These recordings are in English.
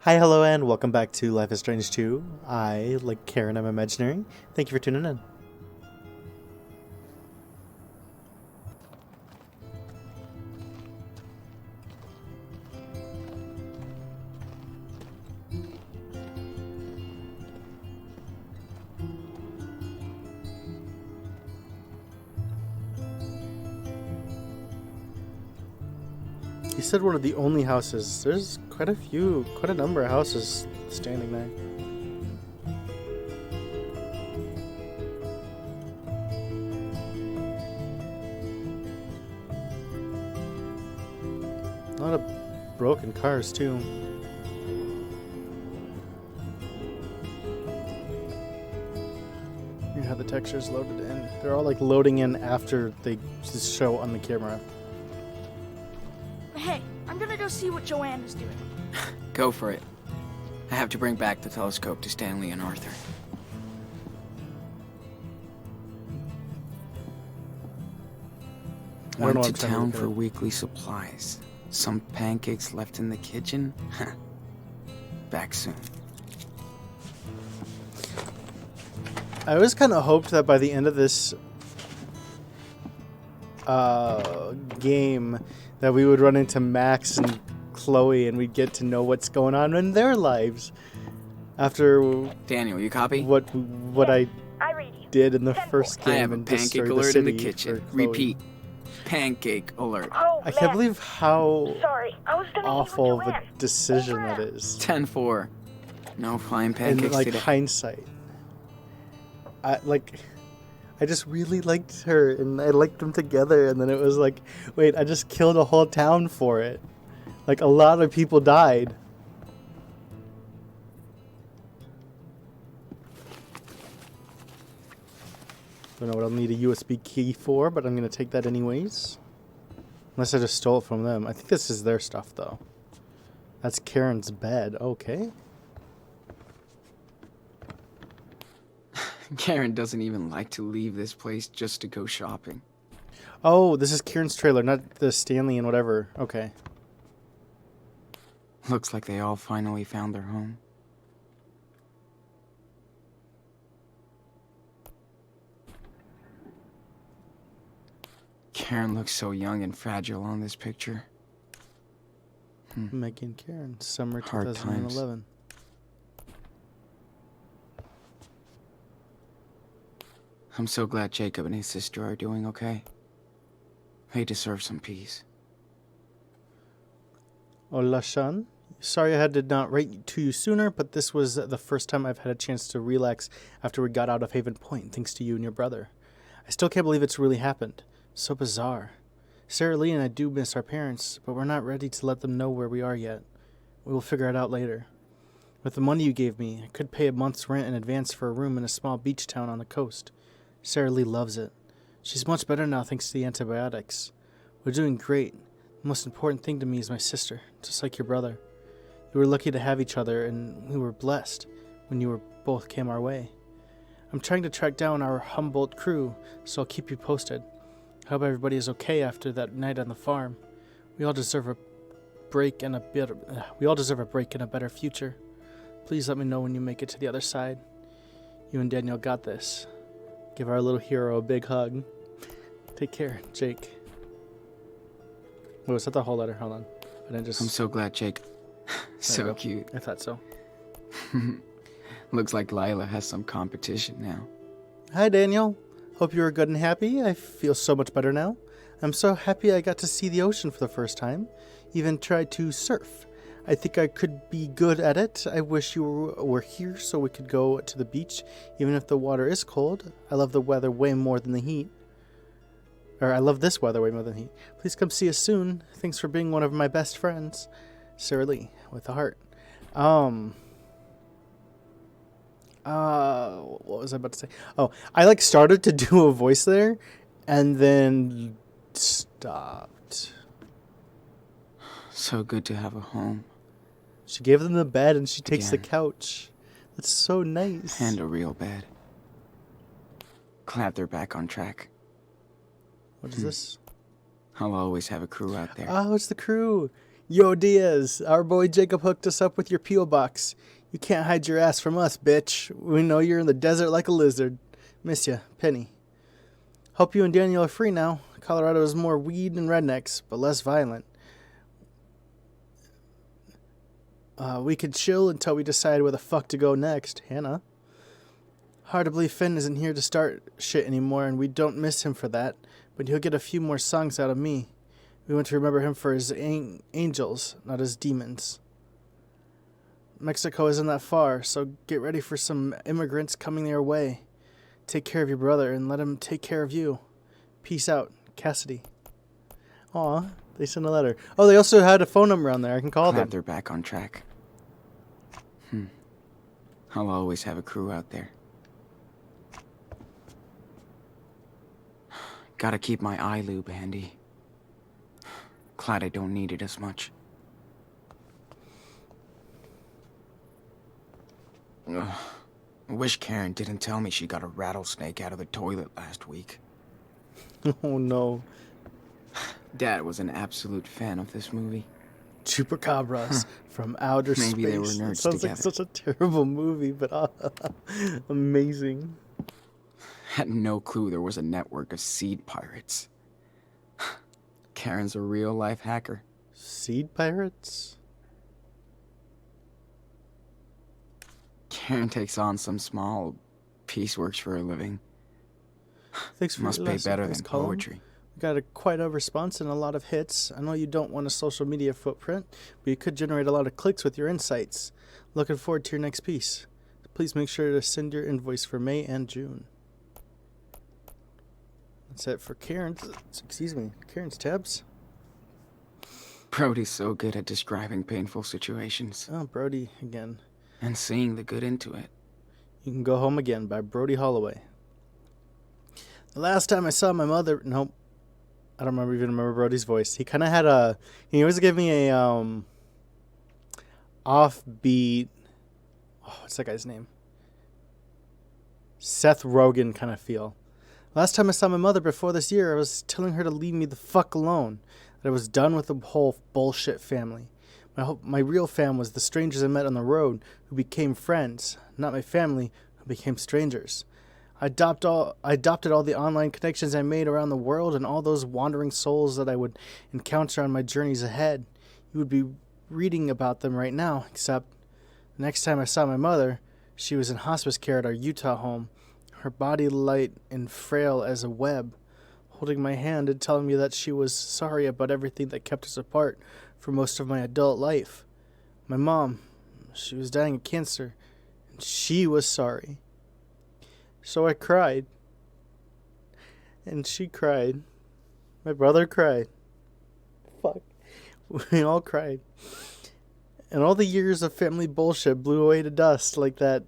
Hi, hello, and welcome back to Life is Strange 2. I, like Karen, I'm imaginary. Thank you for tuning in. You said one of the only houses. There's quite a number of houses standing there. A lot of broken cars, too. You have the textures loaded in. They're all like loading in after they just show on the camera. Hey, I'm gonna go see what Joanne is doing. Go for it. I have to bring back the telescope to Stanley and Arthur. I don't know Went what to I'm trying to town look for at. weekly supplies. Some pancakes left in the kitchen? Back soon. I always kind of hoped that by the end of this game that we would run into Max and Chloe and we'd get to know what's going on in their lives after Daniel, you copy? what I read you. did in the first game I have a and pancake destroyed alert the in the city kitchen. for Chloe. Repeat. Pancake alert. Oh, I can't believe how Sorry, I was gonna awful meet of with a Joanne. decision that is. 10-4. No flying In pancakes like today. hindsight, I just really liked her and I liked them together, and then it was like, wait, I just killed a whole town for it. Like, a lot of people died. Don't know what I'll need a USB key for, but I'm gonna take that anyways. Unless I just stole it from them. I think this is their stuff, though. That's Karen's bed. Okay. Karen doesn't even like to leave this place just to go shopping. Oh, this is Karen's trailer, not the Stanley and whatever. Okay. Looks like they all finally found their home. Karen looks so young and fragile on this picture. Maggie and Karen, summer Hard times. 2011. I'm so glad Jacob and his sister are doing okay. They deserve some peace. Hola, Sean. Sorry I did not write to you sooner, but this was the first time I've had a chance to relax after we got out of Haven Point, thanks to you and your brother. I still can't believe it's really happened. So bizarre. Sarah Lee and I do miss our parents, but we're not ready to let them know where we are yet. We will figure it out later. With the money you gave me, I could pay a month's rent in advance for a room in a small beach town on the coast. Sarah Lee loves it. She's much better now thanks to the antibiotics. We're doing great. The most important thing to me is my sister, just like your brother. We were lucky to have each other, and we were blessed when you were both came our way. I'm trying to track down our Humboldt crew, so I'll keep you posted. I hope everybody is okay after that night on the farm. We all deserve a break and a better future. Please let me know when you make it to the other side. You and Daniel got this. Give our little hero a big hug. Take care, Jake. Wait, was that the whole letter? Hold on. I didn't just... I'm so glad Jake... There so you go. cute. I thought so. Looks like Lila has some competition now. Hi, Daniel. Hope you are good and happy. I feel so much better now. I'm so happy I got to see the ocean for the first time. Even tried to surf. I think I could be good at it. I wish you were here so we could go to the beach, even if the water is cold. I love the weather way more than the heat. Or I love this weather way more than the heat. Please come see us soon. Thanks for being one of my best friends. Sarah Lee, with a heart. What was I about to say? Oh, I started to do a voice there and then stopped. So good to have a home. She gave them the bed and she takes the Again. couch. That's so nice. And a real bed. Glad they're back on track. What is this? I'll always have a crew out there. Oh, it's the crew. Yo, Diaz, our boy Jacob hooked us up with your P.O. box. You can't hide your ass from us, bitch. We know you're in the desert like a lizard. Miss ya, Penny. Hope you and Daniel are free now. Colorado is more weed and rednecks, but less violent. We could chill until we decide where the fuck to go next, Hannah. Hard to believe Finn isn't here to start shit anymore, and we don't miss him for that, but he'll get a few more songs out of me. We want to remember him for his angels, not his demons. Mexico isn't that far, so get ready for some immigrants coming their way. Take care of your brother and let him take care of you. Peace out, Cassidy. Aw, they sent a letter. Oh, they also had a phone number on there. I can call Glad them. they're back on track. I'll always have a crew out there. Gotta keep my eye lube handy. Glad I don't need it as much. Ugh. I wish Karen didn't tell me she got a rattlesnake out of the toilet last week. Oh no. Dad was an absolute fan of this movie. Chupacabras from outer space. Maybe they were nerds It sounds together. like such a terrible movie, but amazing. Had no clue there was a network of seed pirates. Karen's a real-life hacker. Seed pirates? Karen takes on some small pieceworks for a living. Thanks for Must your pay lesson. better Thanks, than Colin. poetry. We got quite a response and a lot of hits. I know you don't want a social media footprint, but you could generate a lot of clicks with your insights. Looking forward to your next piece. Please make sure to send your invoice for May and June. That's it for Karen's tabs. Brody's so good at describing painful situations Oh, Brody again. and seeing the good into it. You Can Go Home Again by Brody Holloway. The last time I saw my mother, nope, I don't remember Brody's voice. He kind of had he always gave me a offbeat, what's that guy's name? Seth Rogen kind of feel. Last time I saw my mother before this year, I was telling her to leave me the fuck alone. That I was done with the whole bullshit family. My real fam was the strangers I met on the road who became friends, not my family who became strangers. I adopted all the online connections I made around the world and all those wandering souls that I would encounter on my journeys ahead. You would be reading about them right now, except the next time I saw my mother, she was in hospice care at our Utah home, her body light and frail as a web, holding my hand and telling me that she was sorry about everything that kept us apart for most of my adult life. My mom, she was dying of cancer, and she was sorry. So I cried. And she cried. My brother cried. Fuck. We all cried. And all the years of family bullshit blew away to dust like that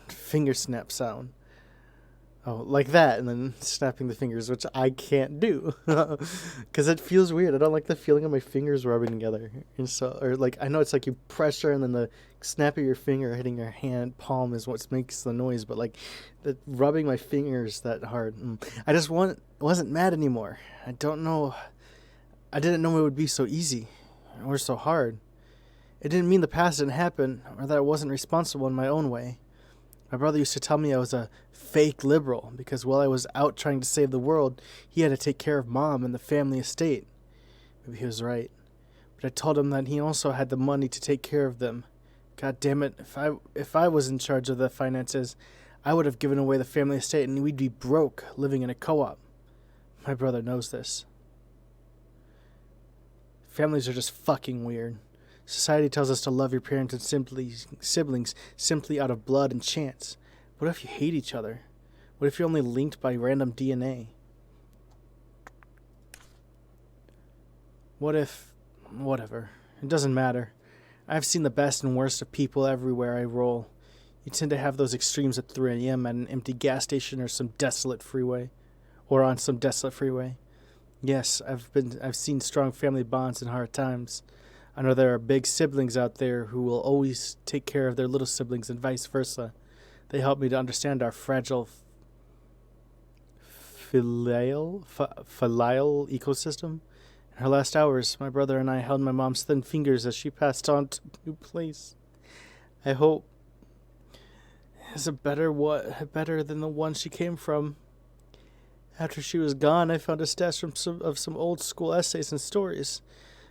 finger snap sound. Oh, like that, and then snapping the fingers, which I can't do. Because it feels weird. I don't like the feeling of my fingers rubbing together. And so, or like, I know it's like you pressure and then the snap of your finger hitting your hand palm is what makes the noise, but like, the rubbing my fingers that hard. I just wasn't mad anymore. I didn't know it would be so easy or so hard. It didn't mean the past didn't happen or that I wasn't responsible in my own way. My brother used to tell me I was a fake liberal because while I was out trying to save the world, he had to take care of Mom and the family estate. Maybe he was right. But I told him that he also had the money to take care of them. God damn it, if I was in charge of the finances, I would have given away the family estate and we'd be broke living in a co-op. My brother knows this. Families are just fucking weird. Society tells us to love your parents and siblings simply out of blood and chance. What if you hate each other? What if you're only linked by random DNA? Whatever. It doesn't matter. I've seen the best and worst of people everywhere I roll. You tend to have those extremes at 3 a.m. at an empty gas station or on some desolate freeway. Yes, I've seen strong family bonds in hard times. I know there are big siblings out there who will always take care of their little siblings and vice versa. They help me to understand our fragile filial ecosystem In her last hours, my brother and I held my mom's thin fingers as she passed on to a new place. I hope is better than the one she came from. After she was gone, I found a stash of some old school essays and stories.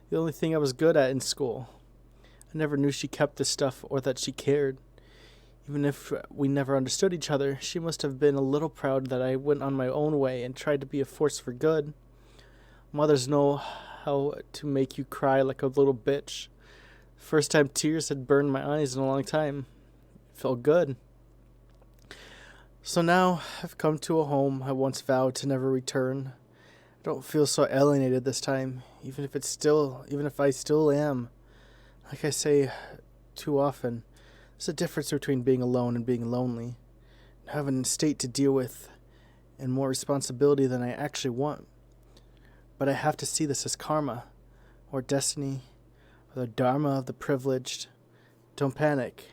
The only thing I was good at in school. I never knew she kept this stuff or that she cared. Even if we never understood each other, she must have been a little proud that I went on my own way and tried to be a force for good. Mothers know how to make you cry like a little bitch. First time tears had burned my eyes in a long time. It felt good. So now I've come to a home I once vowed to never return. I don't feel so alienated this time, even if I still am. Like I say too often, there's a difference between being alone and being lonely. Having an estate to deal with and more responsibility than I actually want. But I have to see this as karma, or destiny, or the dharma of the privileged. Don't panic,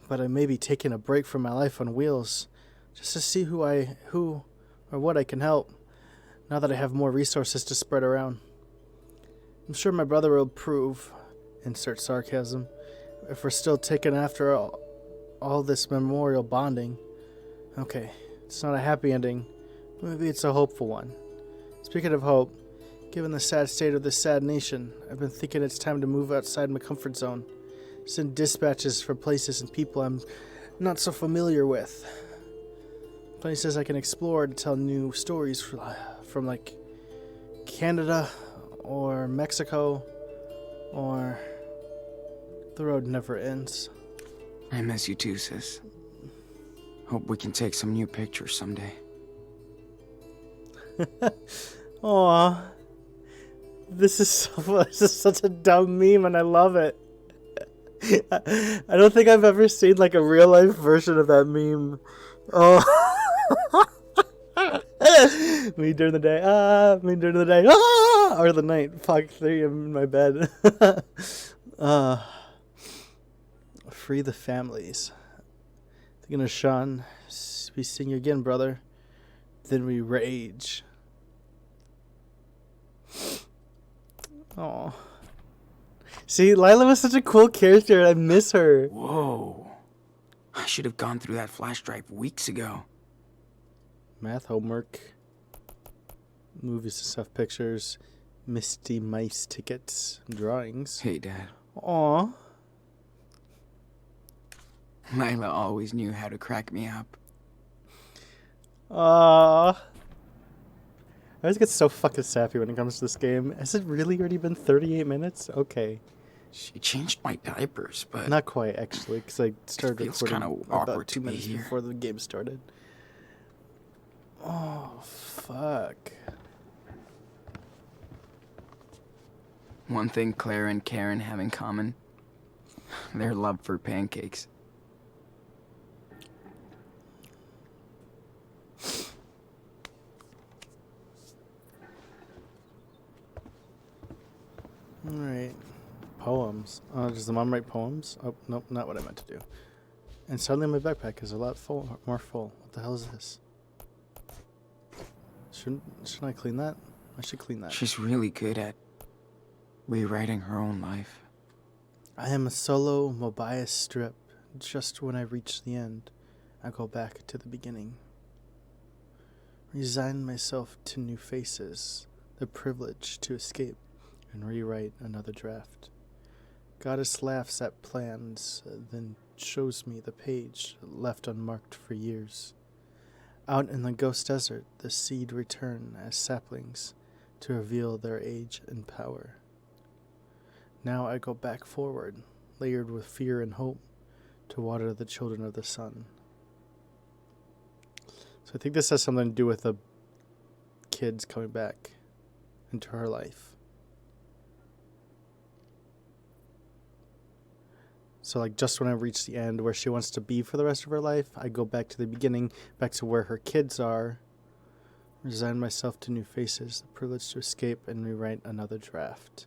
but I may be taking a break from my life on wheels, just to see who or what I can help, now that I have more resources to spread around. I'm sure my brother will approve, insert sarcasm, if we're still taking after all this memorial bonding. Okay, it's not a happy ending, but maybe it's a hopeful one. Speaking of hope, given the sad state of this sad nation, I've been thinking it's time to move outside my comfort zone. Send dispatches for places and people I'm not so familiar with. Places I can explore to tell new stories from like Canada or Mexico, or the road never ends. I miss you too, sis. Hope we can take some new pictures someday. Aw. This is such a dumb meme and I love it. I don't think I've ever seen like a real life version of that meme. Oh. Me during the day, me during the day, or the night. Fuck, 3 I'm in my bed. Free the families. Thinking of Sean. We sing you again, brother. Then we rage. Oh. See, Lila was such a cool character. I miss her. Whoa. I should have gone through that flash drive weeks ago. Math homework. Movies and stuff, pictures. Misty Mice tickets. Drawings. Hey, Dad. Aw. Lila always knew how to crack me up. I always get so fucking sappy when it comes to this game. Has it really already been 38 minutes? Okay. She changed my diapers, but... Not quite, actually, because I started feels recording kinda awkward about 2 to be minutes here. before the game started. Oh, fuck. One thing Claire and Karen have in common, their love for pancakes. Alright. Poems. Does the mom write poems? Oh, nope, not what I meant to do. And suddenly my backpack is a lot more full. What the hell is this? Shouldn't I clean that? I should clean that. She's really good at rewriting her own life. I am a solo Mobius strip. Just when I reach the end, I go back to the beginning. Resign myself to new faces, the privilege to escape and rewrite another draft. Goddess laughs at plans, then shows me the page left unmarked for years. Out in the ghost desert, the seed return as saplings to reveal their age and power. Now I go back forward, layered with fear and hope, to water the children of the sun. So I think this has something to do with the kids coming back into her life. So like just when I reach the end where she wants to be for the rest of her life, I go back to the beginning, back to where her kids are, resign myself to new faces, the privilege to escape and rewrite another draft.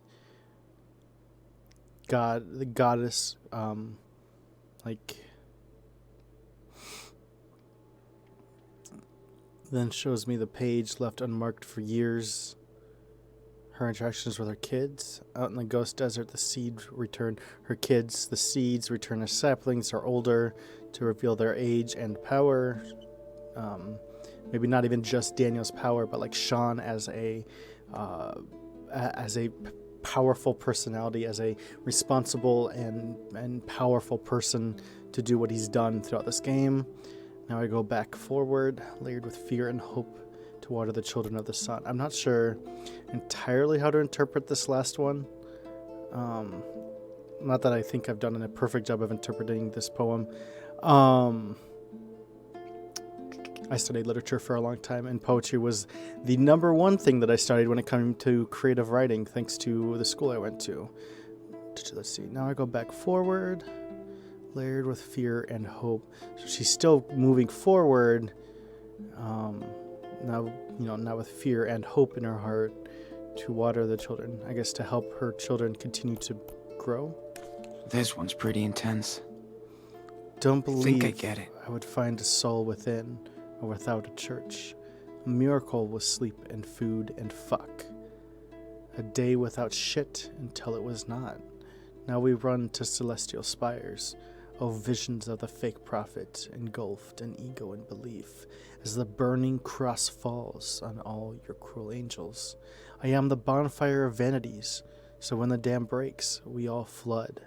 The goddess, then shows me the page left unmarked for years. her interactions with her kids. Out in the ghost desert, the seeds return her kids. The seeds return as saplings are older to reveal their age and power. Maybe not even just Daniel's power, but like Sean as a powerful personality, as a responsible and powerful person to do what he's done throughout this game. Now I go back forward, layered with fear and hope to water the children of the sun. I'm not sure entirely how to interpret this last one. Not that I think I've done a perfect job of interpreting this poem. I studied literature for a long time, and poetry was the number one thing that I studied when it came to creative writing, thanks to the school I went to. Let's see. Now I go back forward, layered with fear and hope. So she's still moving forward. Now with fear and hope in her heart to water the children. I guess to help her children continue to grow. This one's pretty intense. Don't believe Think I get it. I would find a soul within or without a church. A miracle was sleep and food and fuck. A day without shit until it was not. Now we run to celestial spires. Oh, visions of the fake prophet, engulfed in ego and belief, as the burning cross falls on all your cruel angels. I am the bonfire of vanities, so when the dam breaks, we all flood,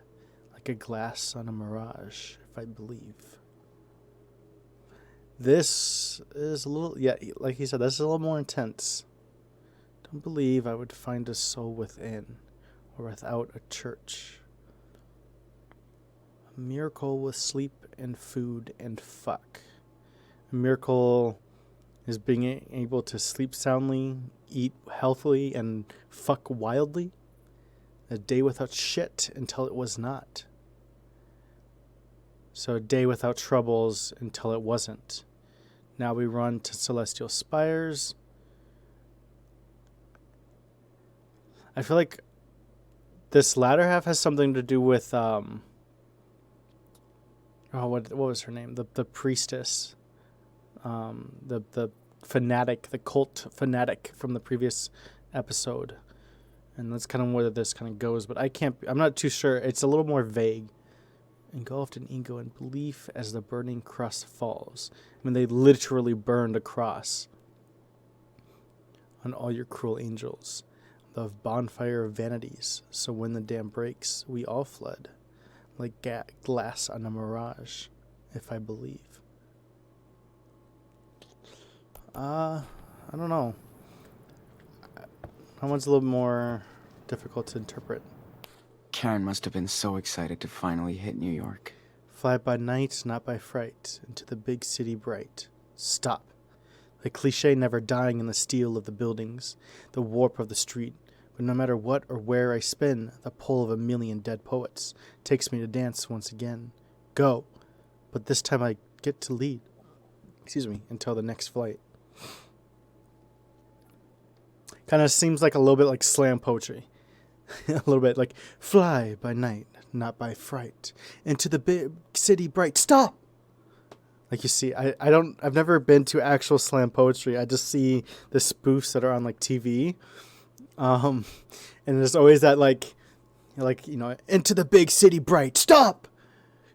like a glass on a mirage, if I believe. This is a little, like he said, this is a little more intense. Don't believe I would find a soul within or without a church. A miracle with sleep and food and fuck. A miracle is being able to sleep soundly, eat healthily, and fuck wildly. A day without shit until it was not. So a day without troubles until it wasn't. Now we run to celestial spires. I feel like this latter half has something to do with what was her name? The priestess, the fanatic, the cult fanatic from the previous episode, and that's kind of where this kind of goes. But I'm not too sure. It's a little more vague. Engulfed in ego and belief as the burning cross falls. I mean, they literally burned a cross on all your cruel angels. The bonfire of vanities. So when the dam breaks, we all flood. Like glass on a mirage, if I believe. I don't know. That one's a little more difficult to interpret. Karen must have been so excited to finally hit New York. Fly by night, not by fright, into the big city bright. Stop. The cliche never dying in the steel of the buildings, the warp of the street. But no matter what or where I spin, the pull of a million dead poets takes me to dance once again. Go. But this time I get to lead. Until the next flight. Kind of seems like a little bit like slam poetry. A little bit like, fly by night, not by fright, into the big city bright. Stop! Like you see, I've never been to actual slam poetry. I just see the spoofs that are on like TV. And there's always that into the big city bright. Stop!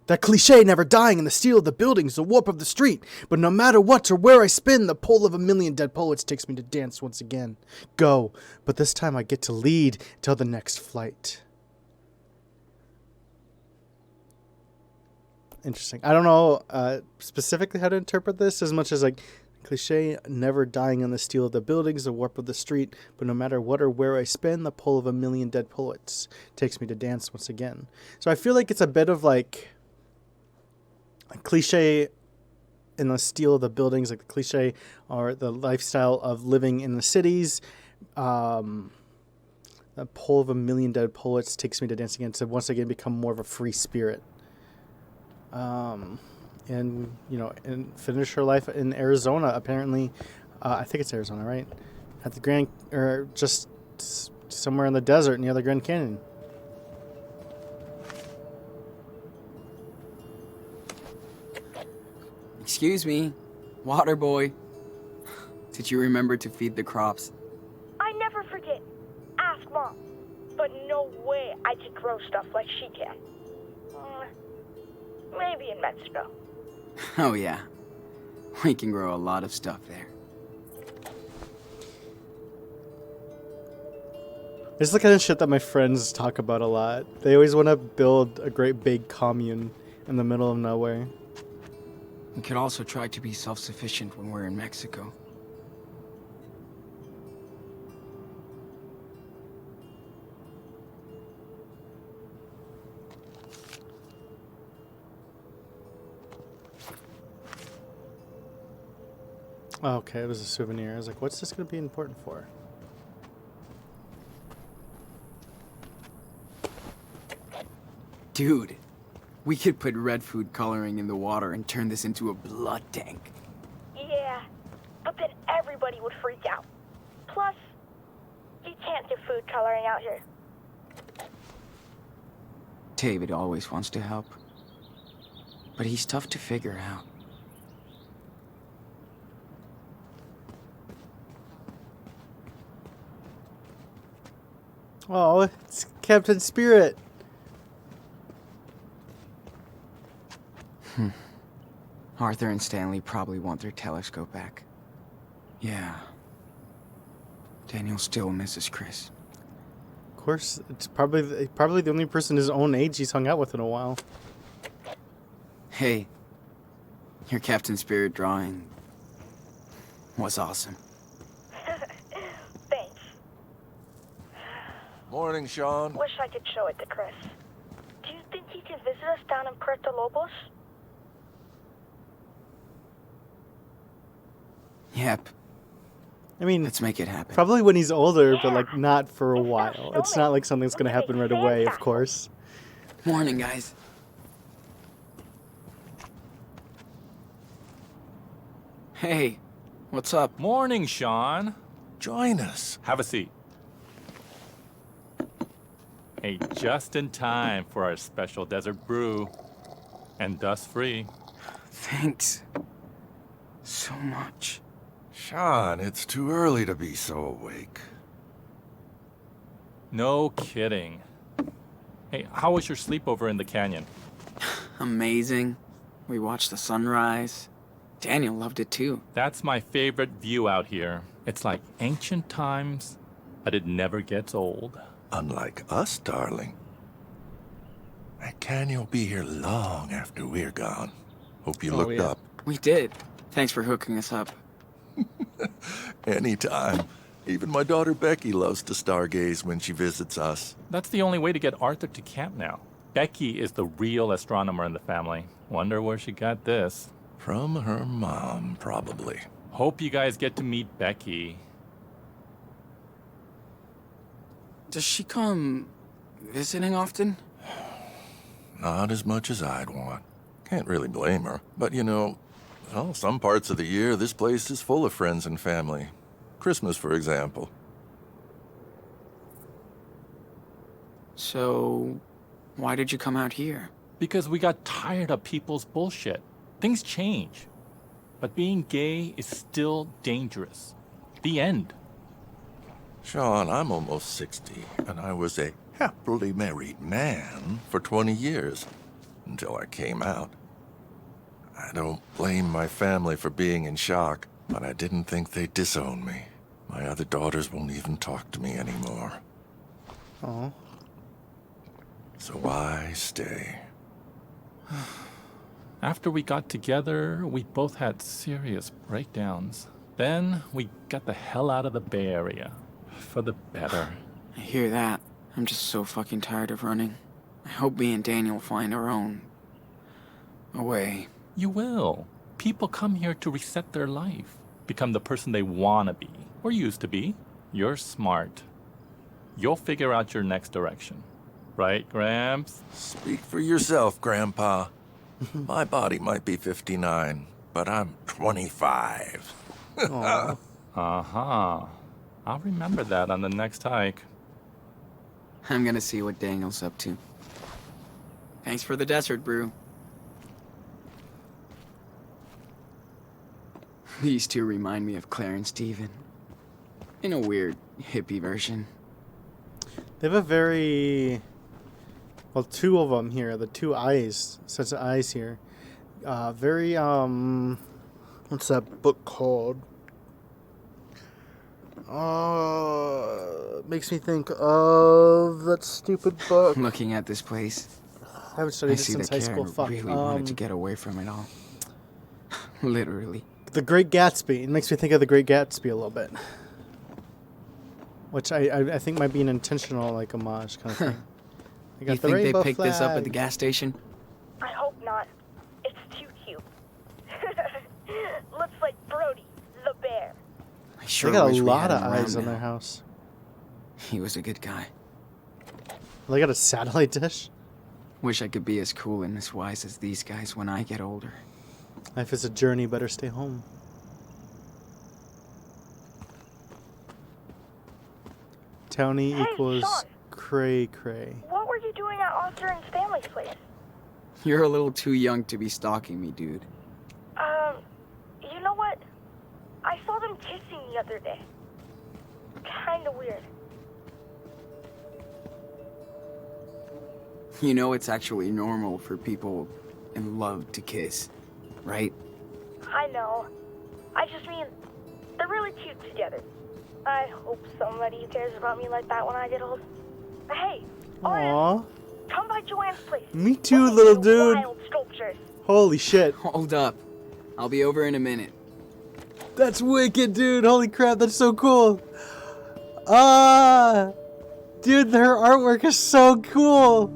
That cliche never dying in the steel of the buildings, the warp of the street. But no matter what or where I spin, the pull of a million dead poets takes me to dance once again. Go, but this time I get to lead till the next flight. Interesting. I don't know specifically how to interpret this as much as like cliche never dying in the steel of the buildings, the warp of the street. But no matter what or where I spin, the pull of a million dead poets takes me to dance once again. So I feel like it's a bit of like a cliche in the steel of the buildings, like the cliche or the lifestyle of living in the cities. The pull of a million dead poets takes me to dance again, to once again become more of a free spirit. And finish her life in Arizona. Apparently, I think it's Arizona, right? At the just somewhere in the desert near the Grand Canyon. Excuse me, water boy. Did you remember to feed the crops? I never forget. Ask grow stuff like she can. Maybe in Mexico. Oh yeah. We can grow a lot of stuff there. It's the kind of shit that my friends talk about a lot. They always want to build a great big commune in the middle of nowhere. We could also try to be self-sufficient when we're in Mexico. Oh, okay, it was a souvenir. I was like, what's this going to be important for? Dude, we could put red food coloring in the water and turn this into a blood tank. Yeah, but then everybody would freak out. Plus, you can't do food coloring out here. David always wants to help. But he's tough to figure out. Oh, it's Captain Spirit. Arthur and Stanley probably want their telescope back. Yeah. Daniel still misses Chris. Of course, it's probably the only person his own age he's hung out with in a while. Hey, your Captain Spirit drawing was awesome. Thanks. Morning, Sean. Wish I could show it to Chris. Do you think he can visit us down in Puerto Lobos? Yep, I mean, let's make it happen. probably when he's older, but Yeah. like not for a It's not while. It's snowing. not like something's going to happen right away, of course. Morning, guys. Hey, what's up? Morning, Sean. Join us. Have a seat. Hey, just in time for our special desert brew. And dust-free. Thanks so much. Sean, it's too early to be so awake. No kidding. Hey, how was your sleepover in the canyon? Amazing. We watched the sunrise. Daniel loved it too. That's my favorite view out here. It's like ancient times, but it never gets old. Unlike us, darling. That canyon will be here long after we're gone. Hope you Oh, looked yeah. up. We did. Thanks for hooking us up. Anytime. Even my daughter Becky loves to stargaze when she visits us. That's the only way to get Arthur to camp now. Becky is the real astronomer in the family. Wonder where she got this. From her mom, probably. Hope you guys get to meet Becky. Does she come visiting often? Not as much as I'd want. Can't really blame her. But you know, well, some parts of the year, this place is full of friends and family. Christmas, for example. So, why did you come out here? Because we got tired of people's bullshit. Things change. But being gay is still dangerous. The end. Sean, I'm almost 60, and I was a happily married man for 20 years, until I came out. I don't blame my family for being in shock, but I didn't think they'd disown me. My other daughters won't even talk to me anymore. Oh, So why stay? After we got together, we both had serious breakdowns. Then we got the hell out of the Bay Area. For the better. I hear that. I'm just so fucking tired of running. I hope me and Daniel find our own way. You will. People come here to reset their life. Become the person they want to be. Or used to be. You're smart. You'll figure out your next direction. Right, Gramps? Speak for yourself, Grandpa. My body might be 59, but I'm 25. aw. Uh-huh. I'll remember that on the next hike. I'm gonna see what Daniel's up to. Thanks for the desert brew. These two remind me of Claire and Steven. In a weird, hippie version. They have a very Well, two of them here. The two eyes, sets of eyes here. Very what's that book called? Makes me think of that stupid book. Looking at this place, I haven't I studied it see since that high school. Karen Fuck. really wanted to get away from it all. Literally. The Great Gatsby. It makes me think of The Great Gatsby a little bit. Which I think might be an intentional like homage kind of thing. I got You the think they rainbow picked this up at the flag. gas station? I hope not. It's too cute. Looks like Brody, the bear. I sure They got wish a we lot had of him eyes around on now. their house. He was a good guy. They got a satellite dish. Wish I could be as cool and as wise as these guys when I get older. Life is a journey. Better stay home. Townie Hey, equals Sean. cray cray. What were you doing at Arthur and Stanley's place? You're a little too young to be stalking me, dude. You know what? I saw them kissing the other day. Kinda weird. You know it's actually normal for people in love to kiss, right? I know. I just mean, they're really cute together. I hope somebody cares about me like that when I get old. Hey, Oren, Aww. come by Joanne's place. Me too, Look at little the dude. Wild sculptures. Holy shit. Hold up. I'll be over in a minute. That's wicked, dude. Holy crap, that's so cool. Ah, dude, her artwork is so cool.